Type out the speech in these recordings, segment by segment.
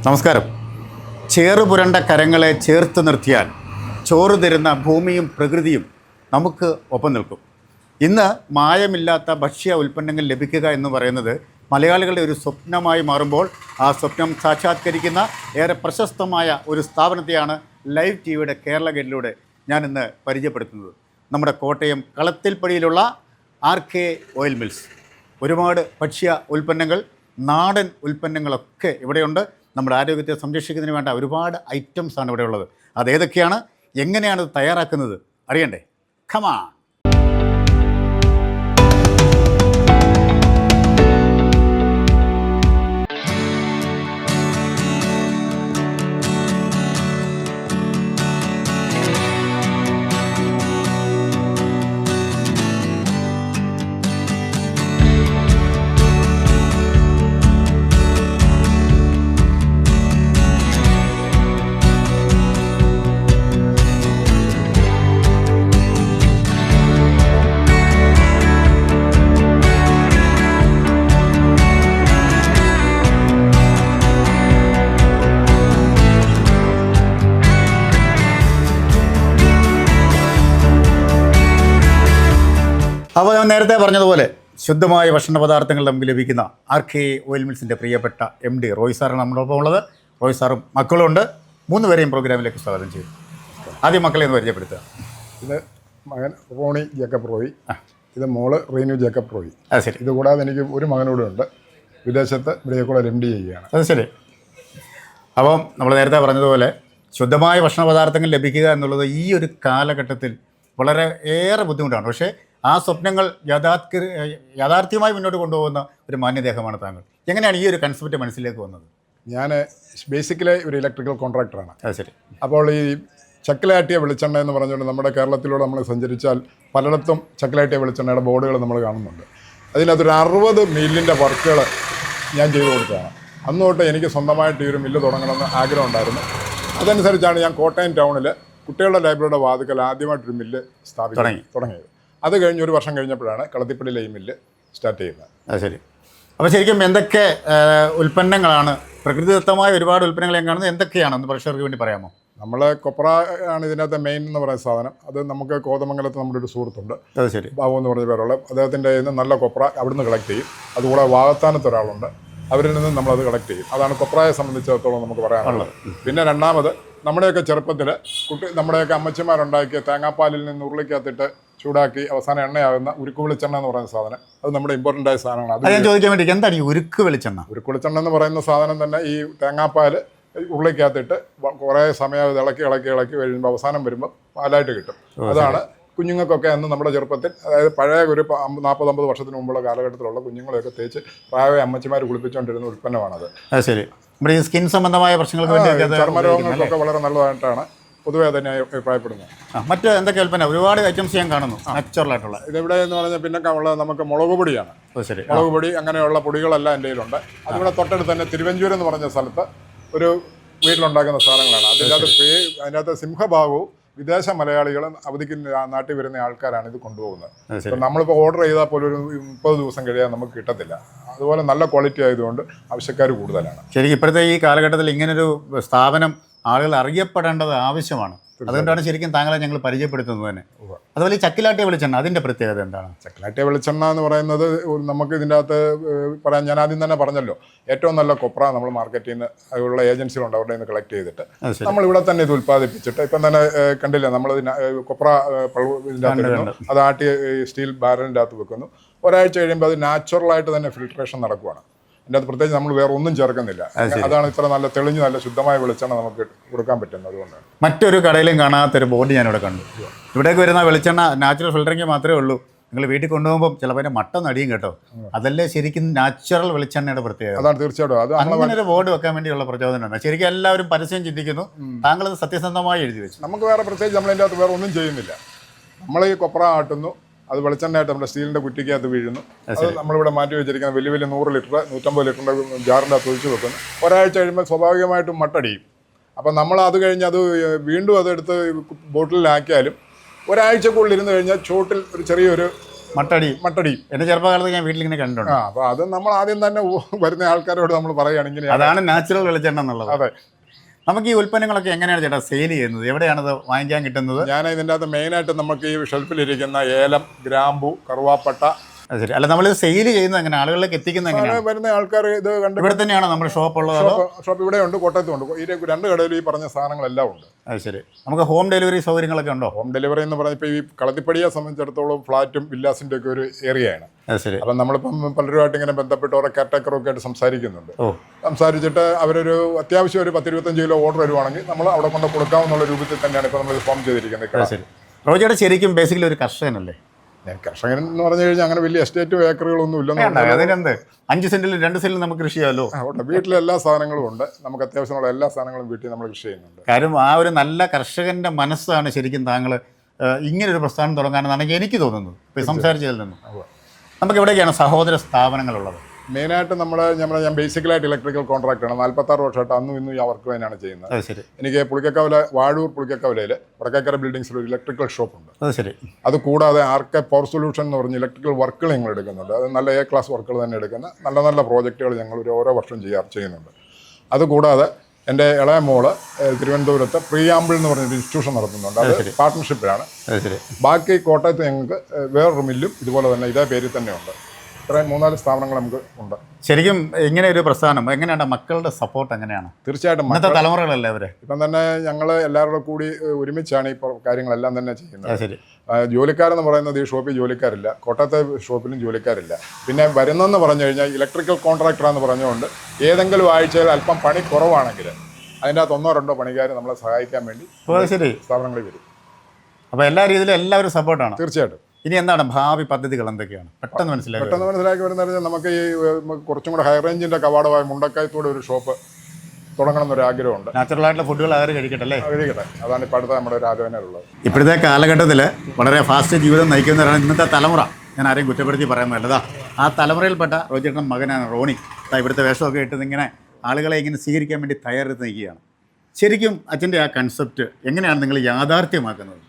നമസ്കാരം. ചേറുപുരണ്ട കരങ്ങളെ ചേർത്ത് നിർത്തിയാൽ ചോറ് തരുന്ന ഭൂമിയും പ്രകൃതിയും നമുക്ക് ഒപ്പം നിൽക്കും. ഇന്ന് മായമില്ലാത്ത ഭക്ഷ്യ ഉൽപ്പന്നങ്ങൾ ലഭിക്കുക എന്ന് പറയുന്നത് മലയാളികളുടെ ഒരു സ്വപ്നമായി മാറുമ്പോൾ ആ സ്വപ്നം സാക്ഷാത്കരിക്കുന്ന ഏറെ പ്രശസ്തമായ ഒരു സ്ഥാപനത്തെയാണ് ലൈവ് ടിവിയുടെ കേരള ഗൈഡിലൂടെ ഞാനിന്ന് പരിചയപ്പെടുത്തുന്നത്. നമ്മുടെ കോട്ടയം കളത്തിൽപ്പടിയിലുള്ള RK ഓയിൽ മിൽസ്. ഒരുപാട് ഭക്ഷ്യ ഉൽപ്പന്നങ്ങൾ, നാടൻ ഉൽപ്പന്നങ്ങളൊക്കെ ഇവിടെയുണ്ട്. നമ്മുടെ ആരോഗ്യത്തെ സംരക്ഷിക്കുന്നതിന് വേണ്ട ഒരുപാട് ഐറ്റംസാണ് ഇവിടെ ഉള്ളത്. അതേതൊക്കെയാണ്, എങ്ങനെയാണ് ഇത് തയ്യാറാക്കുന്നത് അറിയണ്ടേ? ഖമാ. അപ്പോൾ ഞാൻ നേരത്തെ പറഞ്ഞതുപോലെ ശുദ്ധമായ ഭക്ഷണ പദാർത്ഥങ്ങൾ നമുക്ക് ലഭിക്കുന്ന RK ഓയിൽ മിൽസിൻ്റെ പ്രിയപ്പെട്ട MD റോയ് സാറാണ് നമ്മളോടൊപ്പം ഉള്ളത്. റോയ് സാറും മക്കളും ഉണ്ട്. 3 പേരെയും പ്രോഗ്രാമിലേക്ക് സ്വാഗതം ചെയ്യും. ആദ്യം മക്കളെ ഒന്ന് പരിചയപ്പെടുത്തുക. ഇത് മകൻ റോണി ജേക്കബ് റോയ്, ഇത് മോള് റീനു ജേക്കബ് റോയ്. അത് ശരി. ഇത് കൂടാതെ എനിക്ക് ഒരു മകനൂടെ ഉണ്ട്, വിദേശത്ത് ബ്രേക്കോളർ MD ചെയ്യുകയാണ്. അത് ശരി. അപ്പം നമ്മൾ നേരത്തെ പറഞ്ഞതുപോലെ ശുദ്ധമായ ഭക്ഷണ പദാർത്ഥങ്ങൾ ലഭിക്കുക എന്നുള്ളത് ഈ ഒരു കാലഘട്ടത്തിൽ വളരെ ഏറെ ബുദ്ധിമുട്ടാണ്. പക്ഷേ ആ സ്വപ്നങ്ങൾ യാഥാർത്ഥ്യമായി മുന്നോട്ട് കൊണ്ടുപോകുന്ന ഒരു മാന്യദേഹമാണ് താങ്കൾ. എങ്ങനെയാണ് ഈ ഒരു കൺസെപ്റ്റ് മനസ്സിലേക്ക് വന്നത്? ഞാൻ ബേസിക്കലി ഒരു ഇലക്ട്രിക്കൽ കോൺട്രാക്ടറാണ്. അത് ശരി. അപ്പോൾ ഈ ചക്കിലാട്ടിയ വെളിച്ചെണ്ണ എന്ന് പറഞ്ഞുകൊണ്ട് നമ്മുടെ കേരളത്തിലൂടെ നമ്മൾ സഞ്ചരിച്ചാൽ പലയിടത്തും ചക്കിലാട്ടിയ വെളിച്ചെണ്ണയുടെ ബോർഡുകൾ നമ്മൾ കാണുന്നുണ്ട്. അതിനകത്തൊരു 60 മില്ലിൻ്റെ വർക്കുകൾ ഞാൻ ചെയ്തു കൊടുത്തതാണ്. അന്ന് തൊട്ട് എനിക്ക് സ്വന്തമായിട്ട് ഈ ഒരു മില്ല് തുടങ്ങണമെന്ന് ആഗ്രഹം ഉണ്ടായിരുന്നു. അതനുസരിച്ചാണ് ഞാൻ കോട്ടയം ടൗണിൽ കുട്ടികളുടെ ലൈബ്രറിയുടെ വാതിക്കൽ ആദ്യമായിട്ടൊരു മില്ല് തുടങ്ങിയത്. അത് കഴിഞ്ഞ് ഒരു വർഷം കഴിഞ്ഞപ്പോഴാണ് കളത്തിപ്പടിയിലെ ഈ മില്ല് സ്റ്റാർട്ട് ചെയ്യുന്നത്. അത് ശരി. അപ്പോൾ ശരിക്കും എന്തൊക്കെ ഉൽപ്പന്നങ്ങളാണ്, പ്രകൃതിദത്തമായ ഒരുപാട് ഉൽപ്പന്നങ്ങൾ ഞാൻ കാണുന്നത് എന്തൊക്കെയാണെന്ന് പ്രേക്ഷകർക്ക് വേണ്ടി പറയാമോ? നമ്മൾ കൊപ്ര ആണ് ഇതിനകത്ത് മെയിൻ എന്ന് പറയുന്ന സാധനം. അത് നമുക്ക് കോതമംഗലത്ത് നമ്മുടെ ഒരു സുഹൃത്തുണ്ട്, അത് ശരി, ബാബു എന്ന് പറഞ്ഞ പേരുള്ള. അദ്ദേഹത്തിൻ്റെ കയ്യിൽ നിന്ന് നല്ല കൊപ്ര അവിടുന്ന് കളക്ട് ചെയ്യും. അതുകൂടെ വാകത്താനത്ത് ഒരാളുണ്ട്, അവരിൽ നിന്ന് നമ്മളത് കളക്ട് ചെയ്യും. അതാണ് കൊപ്രയെ സംബന്ധിച്ചിടത്തോളം നമുക്ക് പറയാനുള്ളത്. പിന്നെ രണ്ടാമത്, നമ്മുടെയൊക്കെ ചെറുപ്പത്തിൽ നമ്മുടെയൊക്കെ അമ്മച്ചിമാരുണ്ടാക്കിയ തേങ്ങാപ്പാലിൽ നിന്ന് ഉരുളിക്കകത്തിട്ട് ചൂടാക്കി അവസാനം എണ്ണയാകുന്ന ഉരുക്ക് വെളിച്ചെണ്ണ എന്ന് പറയുന്ന സാധനം, അത് നമ്മുടെ ഇമ്പോർട്ടൻ്റ് ആയ സാധനമാണ്. അത് ഞാൻ ചോദിക്കാൻ വേണ്ടി, എന്താണ് ഈ ഉരുക്ക് വെളിച്ചെണ്ണ? ഉരുക്ക് വെളിച്ചെണ്ണ എന്ന് പറയുന്ന സാധനം തന്നെ ഈ തേങ്ങാപ്പാൽ ഉരുളിക്കകത്തിട്ട് കുറേ സമയം ഇളക്കി കഴിയുമ്പോൾ അവസാനം വരുമ്പോൾ പാലായിട്ട് കിട്ടും. അതാണ് കുഞ്ഞുങ്ങൾക്കൊക്കെ അന്ന് നമ്മുടെ ചെറുപ്പത്തിൽ, അതായത് പഴയ ഒരു 40-50 വർഷത്തിന് മുമ്പുള്ള കാലഘട്ടത്തിലുള്ള കുഞ്ഞുങ്ങളെയൊക്കെ തേച്ച് പ്രായമായ അമ്മച്ചിമാർ കുളിപ്പിച്ചുകൊണ്ടിരുന്ന ഉൽപ്പന്നമാണത്. ശരി. നമ്മുടെ ഈ സ്കിൻ സംബന്ധമായ പ്രശ്നങ്ങൾക്ക്, ചർമ്മരോഗങ്ങൾക്കൊക്കെ വളരെ നല്ലതായിട്ടാണ് പൊതുവേ തന്നെ അഭിപ്രായപ്പെടുന്നത്. മറ്റ് എന്തൊക്കെ ഉൽപ്പന്നം? ഒരുപാട് ഐറ്റംസ് ഞാൻ കാണുന്നു നാച്ചുറൽ ആയിട്ടുള്ള. ഇതിവിടെ എന്ന് പറഞ്ഞാൽ പിന്നെ ഉള്ളത് നമുക്ക് മുളക് പൊടിയാണ്. ശരി. മുളക് പൊടി അങ്ങനെയുള്ള പൊടികളെല്ലാം എൻ്റെ കയ്യിലുണ്ട്. അതിവിടെ തൊട്ടടുത്ത് തന്നെ തിരുവഞ്ചൂർ എന്ന് പറഞ്ഞ സ്ഥലത്ത് ഒരു വീട്ടിലുണ്ടാക്കുന്ന സാധനങ്ങളാണ്. അതിനകത്ത് സിംഹഭാഗവും വിദേശ മലയാളികളും അവധിക്ക് നാട്ടിൽ വരുന്ന ആൾക്കാരാണ് ഇത് കൊണ്ടുപോകുന്നത്. ഇപ്പം നമ്മളിപ്പോൾ ഓർഡർ ചെയ്താൽ പോലും ഒരു 30 ദിവസം കഴിയാൻ നമുക്ക് കിട്ടത്തില്ല. അതുപോലെ നല്ല ക്വാളിറ്റി ആയതുകൊണ്ട് ആവശ്യക്കാർ കൂടുതലാണ്. ശരിക്കും ഇപ്പോഴത്തെ ഈ കാലഘട്ടത്തിൽ ഇങ്ങനൊരു സ്ഥാപനം ആളുകൾ അറിയപ്പെടേണ്ടത് ആവശ്യമാണ്. അതുകൊണ്ടാണ് ശരിക്കും താങ്കളെ ഞങ്ങൾ പരിചയപ്പെടുത്തുന്നത് തന്നെ. അതുപോലെ ഈ ചക്കിലാട്ടിയ വെളിച്ചെണ്ണ, അതിൻ്റെ പ്രത്യേകത എന്താണ്? ചക്കിലാട്ടിയ വെളിച്ചെണ്ണ എന്ന് പറയുന്നത് നമുക്ക് ഇതിൻ്റെ അകത്ത് പറയാൻ, ഞാൻ ആദ്യം തന്നെ പറഞ്ഞല്ലോ, ഏറ്റവും നല്ല കൊപ്ര നമ്മൾ മാർക്കറ്റിൽ നിന്ന് അതിലുള്ള ഏജൻസികളുണ്ട്, അവരുടെ നിന്ന് കളക്ട് ചെയ്തിട്ട് നമ്മളിവിടെ തന്നെ ഇത് ഉൽപ്പാദിപ്പിച്ചിട്ട്, ഇപ്പം തന്നെ കണ്ടില്ല നമ്മൾ കൊപ്ര ഇതിൻ്റെ അകത്ത് അത് ആട്ടി സ്റ്റീൽ ബാരലിൻ്റെ അകത്ത് വെക്കുന്നു. ഒരാഴ്ച കഴിയുമ്പോൾ അത് നാച്ചുറലായിട്ട് തന്നെ ഫിൽട്രേഷൻ നടക്കുകയാണ്. അതിൻ്റെ അത് പ്രത്യേകിച്ച് നമ്മൾ വേറെ ഒന്നും ചേർക്കുന്നില്ല. അതാണ് ഇത്ര നല്ല തെളിഞ്ഞ് നല്ല ശുദ്ധമായ വെളിച്ചെണ്ണ നമുക്ക് കൊടുക്കാൻ പറ്റുന്നത്. അതുകൊണ്ടാണ്. മറ്റൊരു കടയിലും കാണാത്തൊരു ബോർഡ് ഞാനിവിടെ കണ്ടു. ഇവിടേക്ക് വരുന്ന വെളിച്ചെണ്ണ നാച്ചുറൽ ഫിൽറ്ററിങ് മാത്രമേ ഉള്ളൂ. നിങ്ങൾ വീട്ടിൽ കൊണ്ടുപോകുമ്പോൾ ചിലപ്പോൾ മട്ടം നടിയും കേട്ടോ. അതല്ലേ ശരിക്കും നാച്ചുറൽ വെളിച്ചെണ്ണയുടെ പ്രത്യേകത. അതാണ് തീർച്ചയായിട്ടും. അത് അങ്ങനെ ഒരു ബോർഡ് വെക്കാൻ വേണ്ടിയുള്ള പ്രചോദനമാണ്. ശരിക്കും എല്ലാവരും പരസ്യം ചിന്തിക്കുന്നു, താങ്കളത് സത്യസന്ധമായി എഴുതി വെച്ചു. നമുക്ക് വേറെ പ്രത്യേകിച്ച് നമ്മളതിൻ്റെ അകത്ത് വേറെ ഒന്നും ചെയ്യുന്നില്ല. നമ്മൾ ഈ കൊപ്ര ആട്ടുന്നു, അത് വെളിച്ചെണ്ണയായിട്ട് നമ്മുടെ സ്റ്റീലിൻ്റെ കുറ്റിക്കകത്ത് വീഴുന്നു. അത് നമ്മളിവിടെ മാറ്റി വെച്ചിരിക്കുന്ന വലിയ 100 ലിറ്റർ 150 ലിറ്ററിൻ്റെ ജാറിൻ്റെ അകത്ത് ഒഴിച്ച് വെക്കുന്നു. ഒരാഴ്ച കഴിയുമ്പോൾ സ്വാഭാവികമായിട്ടും മട്ടടിയും. അപ്പം നമ്മൾ അത് കഴിഞ്ഞ് അത് വീണ്ടും അതെടുത്ത് ബോട്ടിലാക്കിയാലും ഒരാഴ്ചക്കുള്ളിൽ ഇരുന്ന് കഴിഞ്ഞാൽ ചോട്ടിൽ ഒരു ചെറിയൊരു മട്ടടി മട്ടടി. എൻ്റെ ചെറുപ്പകാലത്ത് ഞാൻ വീട്ടിലിങ്ങനെ കണ്ടിട്ടുണ്ട്. അപ്പോൾ അത് നമ്മൾ ആദ്യം തന്നെ വരുന്ന ആൾക്കാരോട് നമ്മൾ പറയുകയാണെങ്കിൽ അതാണ് നാച്ചുറൽ വെളിച്ചെണ്ണ എന്നുള്ളത്. അതെ. നമുക്ക് ഈ ഉൽപ്പന്നങ്ങളൊക്കെ എങ്ങനെയാണ് ചേട്ടാ സെയിൽ ചെയ്യുന്നത്? എവിടെയാണത് വാങ്ങിക്കാൻ കിട്ടുന്നത്? ഞാൻ ഇതിൻ്റെ അകത്ത് മെയിനായിട്ട് നമുക്ക് ഈ ഷെൽഫിലിരിക്കുന്ന ഏലം, ഗ്രാമ്പു, കറുവാപ്പട്ട. അത് ശരി. അല്ല, നമ്മൾ സെയിൽ ചെയ്യുന്നത് എങ്ങനെ, ആളുകളിലേക്ക് എത്തിക്കുന്നത് എങ്ങനെയാണ്? വരുന്ന ആൾക്കാർ ഇത് കണ്ട് ഇവിടെ തന്നെയാണോ നമ്മുടെ ഷോപ്പ് ഉള്ളത്? ഷോപ്പ് ഇവിടെ ഉണ്ട്, കോട്ടയത്തും ഉണ്ട്. ഈ 2 കടയിലും ഈ പറഞ്ഞ സാധനങ്ങളെല്ലാം ഉണ്ട്. അത് ശരി. നമുക്ക് ഹോം ഡെലിവറി സൗകര്യങ്ങളൊക്കെ ഉണ്ടോ? ഹോം ഡെലിവറി എന്ന് പറഞ്ഞാൽ ഇപ്പോൾ ഈ കളത്തിപ്പടിയെ സംബന്ധിച്ചിടത്തോളം ഫ്ലാറ്റും വില്ലാസിൻ്റെ ഒക്കെ ഒരു ഏരിയയാണ്. അത് ശരി. അപ്പം നമ്മളിപ്പം പലരുമായിട്ട് ഇങ്ങനെ ബന്ധപ്പെട്ട് ഓരോ കെയർടേക്കറൊക്കെ ആയിട്ട് സംസാരിക്കുന്നുണ്ട്. സംസാരിച്ചിട്ട് അവരൊരു അത്യാവശ്യം ഒരു 10-25 കിലോ ഓർഡർ വരുവാണെങ്കിൽ നമ്മൾ അവിടെ കൊണ്ട് കൊടുക്കാവുന്ന രൂപത്തിൽ തന്നെയാണ് ഇപ്പോൾ നമ്മൾ ഫോം ചെയ്തിരിക്കുന്നത്. ശരി. റോജിയുടെ ശരിക്കും ബേസിക്കലി ഒരു കർഷകനല്ലേ? ഞാൻ കർഷകൻ എന്ന് പറഞ്ഞു കഴിഞ്ഞാൽ അങ്ങനെ വലിയ എസ്റ്റേറ്റും ഏക്കറുകളൊന്നും ഇല്ലെന്ന്. അതിനെന്ത് 5 സെന്റിലും 2 സെന്റിലും നമുക്ക് കൃഷി ചെയ്യാമല്ലോ. അവിടെ വീട്ടിലെ എല്ലാ സാധനങ്ങളും ഉണ്ട്. നമുക്ക് അത്യാവശ്യമുള്ള എല്ലാ സാധനങ്ങളും വീട്ടിൽ നമ്മൾ കൃഷി ചെയ്യുന്നുണ്ട്. കാര്യം ആ ഒരു നല്ല കർഷകന്റെ മനസ്സാണ് ശരിക്കും താങ്കൾ ഇങ്ങനൊരു പ്രസ്ഥാനം തുടങ്ങാനെന്നാണ് എനിക്ക് തോന്നുന്നത് ഇപ്പോൾ സംസാരിച്ചതിൽ നിന്നും. നമുക്ക് എവിടെയൊക്കെയാണ് സഹോദര സ്ഥാപനങ്ങളുള്ളത്? മെയിനായിട്ട് ഞാൻ ബേസിക്കലായിട്ട് ഇലക്ട്രിക്കൽ കോൺട്രാക്ടറാണ്. 46 വർഷമായിട്ട് അന്നും ഇന്നും ആ വർക്ക് തന്നെയാണ് ചെയ്യുന്നത്. ശരി. എനിക്ക് പുളിക്കക്കവല, വാഴൂർ പുളിക്കക്കവലയിൽ വടക്കേക്കര ബിൽഡിങ്സിൽ ഒരു ഇലക്ട്രിക്കൽ ഷോപ്പ് ഉണ്ട്. അത് ശരി. അത് കൂടാതെ ആർക്കെ പവർ സൊല്യൂഷൻ എന്ന് പറഞ്ഞ് ഇലക്ട്രിക്കൽ വർക്കുകൾ ഞങ്ങൾ എടുക്കുന്നുണ്ട്. അത് നല്ല A ക്ലാസ് വർക്കുകൾ തന്നെ എടുക്കുന്ന നല്ല നല്ല പ്രോജക്റ്റുകൾ ഞങ്ങൾ ഓരോ വർഷം ചെയ്യുന്നുണ്ട്. അതുകൂടാതെ എൻ്റെ ഇളയ മോള് തിരുവനന്തപുരത്ത് പ്രീയാമ്പിൾ എന്ന് പറഞ്ഞൊരു ഇൻസ്റ്റിറ്റ്യൂഷൻ നടത്തുന്നുണ്ട്. അത് പാർട്ട്ണർഷിപ്പിലാണ്. ബാക്കി കോട്ടയത്ത് ഞങ്ങൾക്ക് വേറൊരു മില്ലും ഇതുപോലെ തന്നെ ഇതേ പേരിൽ തന്നെയുണ്ട്. ഇത്രയും 3-4 സ്ഥാപനങ്ങൾ നമുക്ക് ഉണ്ട്. ശരിക്കും ഇങ്ങനെ ഒരു പ്രസ്ഥാനം എങ്ങനെയാണ്? മക്കളുടെ സപ്പോർട്ട് എങ്ങനെയാണ്? തീർച്ചയായിട്ടും ഇന്നത്തെ തലമുറകളല്ലേ അവര്? ഇപ്പം തന്നെ ഞങ്ങൾ എല്ലാവരുടെ കൂടി ഒരുമിച്ചാണ് ഈ കാര്യങ്ങളെല്ലാം തന്നെ ചെയ്യുന്നത്. ശരി. ജോലിക്കാരെന്ന് പറയുന്നത് ഈ ഷോപ്പിൽ ജോലിക്കാരില്ല, കോട്ടയത്തെ ഷോപ്പിലും ജോലിക്കാരില്ല. പിന്നെ വരുന്നതെന്ന് പറഞ്ഞു കഴിഞ്ഞാൽ ഇലക്ട്രിക്കൽ കോൺട്രാക്ടറാന്ന് പറഞ്ഞുകൊണ്ട് ഏതെങ്കിലും ആഴ്ചയിൽ അല്പം പണി കുറവാണെങ്കിൽ അതിൻ്റെ അകത്ത് 1-2 പണിക്കാർ നമ്മളെ സഹായിക്കാൻ വേണ്ടി ശരി സ്ഥാപനങ്ങളിൽ വരും. അപ്പോൾ എല്ലാ രീതിയിലും എല്ലാവരും സപ്പോർട്ടാണ്. തീർച്ചയായിട്ടും. ഇനി എന്താണ് ഭാവി പദ്ധതികൾ എന്തൊക്കെയാണ് പെട്ടെന്ന് മനസ്സിലാക്കി വരുന്നത്? നമുക്ക് ഈ കുറച്ചും കൂടെ ഹൈ റേഞ്ചിൻ്റെ കവാടമായ മുണ്ടക്കയത്തൂടെ ഒരു ഷോപ്പ് തുടങ്ങണം എന്നൊരു ആഗ്രഹമുണ്ട്. നാച്ചുറൽ ആയിട്ടുള്ള ഫുഡുകൾ ആരും കഴിക്കട്ടെ. അതാണ് ഇപ്പോൾ അടുത്ത നമ്മുടെ ഒരു ആലോചനയുള്ളത്. ഇപ്പോഴത്തെ കാലഘട്ടത്തിൽ വളരെ ഫാസ്റ്റ് ജീവിതം നയിക്കുന്നവരാണ് ഇന്നത്തെ തലമുറ. ഞാൻ ആരെയും കുറ്റപ്പെടുത്തി പറയാൻ നല്ലതാ. ആ തലമുറയിൽപ്പെട്ട റോജിയുടെ മകനാണ് റോണി. ഇവിടുത്തെ വേഷമൊക്കെ ഇട്ട് ഇങ്ങനെ ആളുകളെ ഇങ്ങനെ സ്വീകരിക്കാൻ വേണ്ടി തയ്യാറെടുത്ത് നിൽക്കുകയാണ്. ശരിക്കും അച്ഛൻ്റെ ആ കൺസെപ്റ്റ് എങ്ങനെയാണ് നിങ്ങൾ യാഥാർത്ഥ്യമാക്കുന്നത്?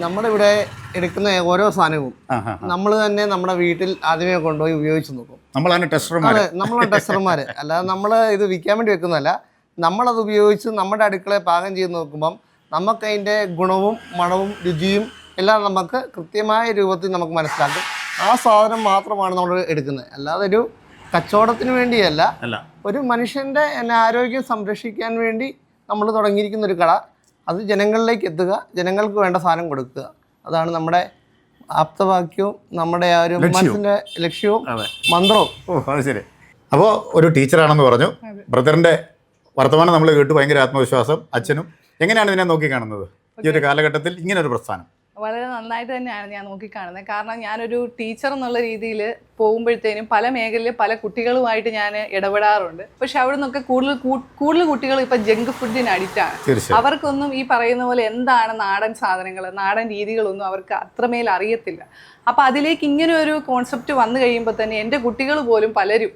നമ്മുടെ ഇവിടെ എടുക്കുന്ന ഓരോ സാധനവും നമ്മൾ തന്നെ നമ്മുടെ വീട്ടിൽ ആദ്യമേ കൊണ്ടുപോയി ഉപയോഗിച്ച് നോക്കും. നമ്മളാണ് ടെസ്റ്റർമാർ. അതെ, നമ്മളാണ് ടെസ്റ്റർമാർ. അല്ലാതെ നമ്മൾ ഇത് വിൽക്കാൻ വേണ്ടി വെക്കുന്നതല്ല. നമ്മളത് ഉപയോഗിച്ച് നമ്മുടെ അടുക്കളയെ പാകം ചെയ്ത് നോക്കുമ്പം നമുക്കതിൻ്റെ ഗുണവും മണവും രുചിയും എല്ലാം നമുക്ക് കൃത്യമായ രൂപത്തിൽ നമുക്ക് മനസ്സിലാക്കും. ആ സാധനം മാത്രമാണ് നമ്മൾ എടുക്കുന്നത്. അല്ലാതെ ഒരു കച്ചവടത്തിന് വേണ്ടിയല്ല, ഒരു മനുഷ്യൻ്റെ ആരോഗ്യം സംരക്ഷിക്കാൻ വേണ്ടി നമ്മൾ തുടങ്ങിയിരിക്കുന്ന ഒരു കട. അത് ജനങ്ങളിലേക്ക് എത്തുക, ജനങ്ങൾക്ക് വേണ്ട സാധനം കൊടുക്കുക. അതാണ് നമ്മുടെ ആപ്തവാക്യവും നമ്മുടെ ആ ഒരു മനസ്സിൻ്റെ ലക്ഷ്യവും മന്ത്രവും. അത് ശരി. അപ്പോൾ ഒരു ടീച്ചറാണെന്ന് പറഞ്ഞു. ബ്രദറിൻ്റെ വർത്തമാനം നമ്മൾ കേട്ടു. ഭയങ്കര ആത്മവിശ്വാസം. അച്ഛനും എങ്ങനെയാണ് ഇതിനെ നോക്കിക്കാണുന്നത് ഈ ഒരു കാലഘട്ടത്തിൽ ഇങ്ങനെ ഒരു പ്രസ്ഥാനം? വളരെ നന്നായിട്ട് തന്നെയാണ് ഞാൻ നോക്കിക്കാണുന്നത്. കാരണം ഞാനൊരു ടീച്ചർ എന്നുള്ള രീതിയിൽ പോകുമ്പോഴത്തേനും പല മേഖലയിൽ പല കുട്ടികളുമായിട്ട് ഞാൻ ഇടപെടാറുണ്ട്. പക്ഷെ അവിടെ നിന്നൊക്കെ കൂടുതൽ കുട്ടികൾ ഇപ്പം ജങ്ക് ഫുഡിന് അഡിക്റ്റാണ്. അവർക്കൊന്നും ഈ പറയുന്ന പോലെ എന്താണ് നാടൻ സാധനങ്ങൾ, നാടൻ രീതികളൊന്നും അവർക്ക് അത്രമേൽ അറിയത്തില്ല. അപ്പം അതിലേക്ക് ഇങ്ങനെ ഒരു കോൺസെപ്റ്റ് വന്നു കഴിയുമ്പോൾ തന്നെ എൻ്റെ കുട്ടികൾ പോലും പലരും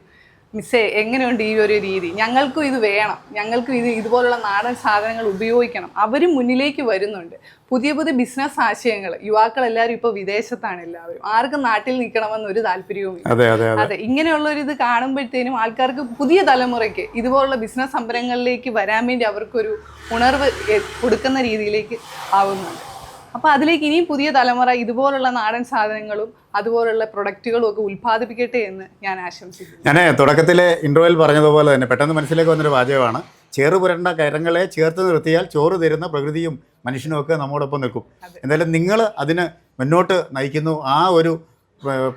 മിസ്സേ എങ്ങനെയുണ്ട് ഈ ഒരു രീതി, ഞങ്ങൾക്കും ഇത് വേണം, ഞങ്ങൾക്കും ഇതുപോലുള്ള നാടൻ സാധനങ്ങൾ ഉപയോഗിക്കണം. അവരും മുന്നിലേക്ക് വരുന്നുണ്ട്. പുതിയ പുതിയ ബിസിനസ് ആശയങ്ങൾ. യുവാക്കളെല്ലാവരും ഇപ്പോൾ വിദേശത്താണ്. എല്ലാവരും ആർക്കും നാട്ടിൽ നിൽക്കണമെന്നൊരു താല്പര്യവും ഇല്ല. അതെ, ഇങ്ങനെയുള്ളൊരിത് കാണുമ്പോഴത്തേനും ആൾക്കാർക്ക്, പുതിയ തലമുറയ്ക്ക് ഇതുപോലുള്ള ബിസിനസ് സംരംഭങ്ങളിലേക്ക് വരാൻ വേണ്ടി അവർക്കൊരു ഉണർവ് കൊടുക്കുന്ന രീതിയിലേക്ക് ആവുന്നുണ്ട്. അപ്പോൾ അതിലേക്ക് ഇനിയും പുതിയ തലമുറ ഇതുപോലുള്ള നാടൻ സാധനങ്ങളും അതുപോലുള്ള പ്രൊഡക്റ്റുകളും ഒക്കെ ഉൽപ്പാദിപ്പിക്കട്ടെ എന്ന് ഞാൻ ആശംസിക്കുന്നു. ഞാൻ തുടക്കത്തിലെ ഇൻട്രോയിൽ പറഞ്ഞതുപോലെ തന്നെ പെട്ടെന്ന് മനസ്സിലേക്ക് വന്നൊരു വാചകമാണ്, ചേറുപുരണ്ട കരങ്ങളെ ചേർത്ത് നിർത്തിയാൽ ചോറ് തരുന്ന പ്രകൃതിയും മനുഷ്യനും ഒക്കെ നമ്മോടൊപ്പം നിൽക്കും. എന്തായാലും നിങ്ങൾ അതിന് മുന്നോട്ട് നയിക്കുന്നു. ആ ഒരു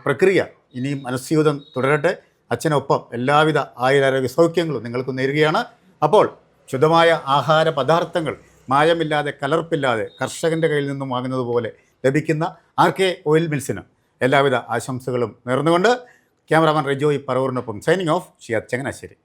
പ്രക്രിയ ഇനിയും മനസ്യൂതം തുടരട്ടെ. അച്ഛനൊപ്പം എല്ലാവിധ ആയുരാരോഗ്യ സൗഖ്യങ്ങളും നിങ്ങൾക്ക് നേരുകയാണ്. അപ്പോൾ ശുദ്ധമായ ആഹാര പദാർത്ഥങ്ങൾ മായമില്ലാതെ കലർപ്പില്ലാതെ കർഷകൻ്റെ കയ്യിൽ നിന്നും വാങ്ങുന്നത് പോലെ ലഭിക്കുന്ന RK ഓയിൽ മിൽസിന് എല്ലാവിധ ആശംസകളും നേർന്നുകൊണ്ട് ക്യാമറാമാൻ റിജോയ് പറവൂരിനൊപ്പം സൈനിങ് ഓഫ് ഷിയാദ് ചങ്ങനാശ്ശേരി.